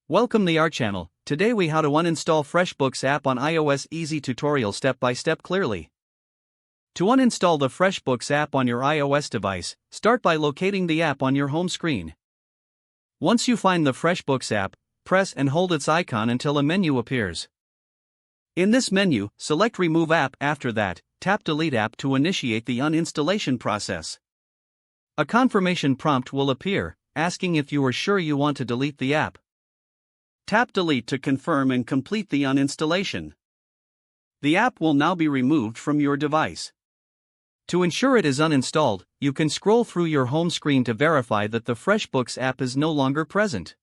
Welcome to our channel. Today we how to uninstall FreshBooks app on iOS. Easy tutorial step by step clearly. To uninstall the FreshBooks app on your iOS device, start by locating the app on your home screen. Once you find the FreshBooks app, press and hold its icon until a menu appears. In this menu, select Remove App. After that, tap Delete App to initiate the uninstallation process. A confirmation prompt will appear, asking if you are sure you want to delete the app. Tap Delete to confirm and complete the uninstallation. The app will now be removed from your device. To ensure it is uninstalled, you can scroll through your home screen to verify that the FreshBooks app is no longer present.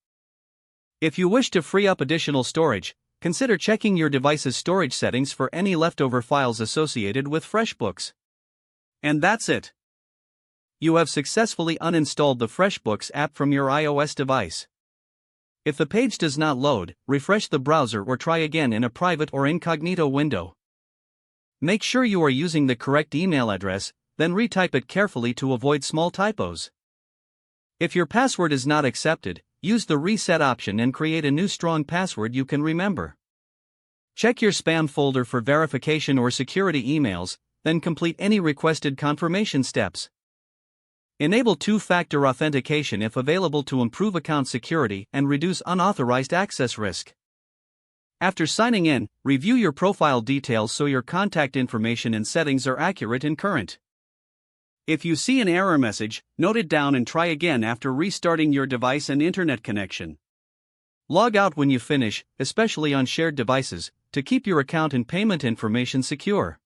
If you wish to free up additional storage, consider checking your device's storage settings for any leftover files associated with FreshBooks. And that's it. You have successfully uninstalled the FreshBooks app from your iOS device. If the page does not load, refresh the browser or try again in a private or incognito window. Make sure you are using the correct email address, then retype it carefully to avoid small typos. If your password is not accepted, use the reset option and create a new strong password you can remember. Check your spam folder for verification or security emails, then complete any requested confirmation steps. Enable two-factor authentication if available to improve account security and reduce unauthorized access risk. After signing in, review your profile details so your contact information and settings are accurate and current. If you see an error message, note it down and try again after restarting your device and internet connection. Log out when you finish, especially on shared devices, to keep your account and payment information secure.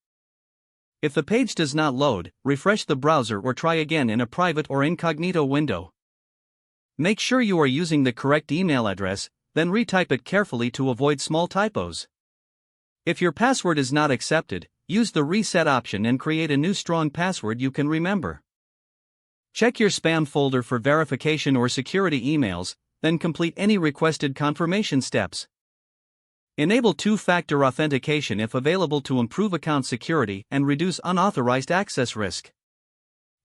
If the page does not load, refresh the browser or try again in a private or incognito window. Make sure you are using the correct email address, then retype it carefully to avoid small typos. If your password is not accepted, use the reset option and create a new strong password you can remember. Check your spam folder for verification or security emails, then complete any requested confirmation steps. Enable two-factor authentication if available to improve account security and reduce unauthorized access risk.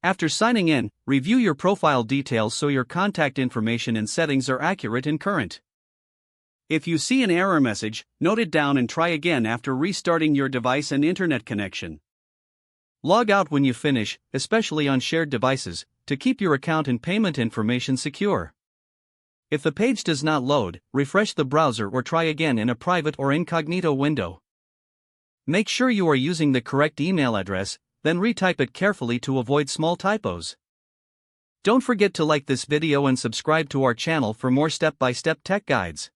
After signing in, review your profile details so your contact information and settings are accurate and current. If you see an error message, note it down and try again after restarting your device and internet connection. Log out when you finish, especially on shared devices, to keep your account and payment information secure. If the page does not load, refresh the browser or try again in a private or incognito window. Make sure you are using the correct email address, then retype it carefully to avoid small typos. Don't forget to like this video and subscribe to our channel for more step-by-step tech guides.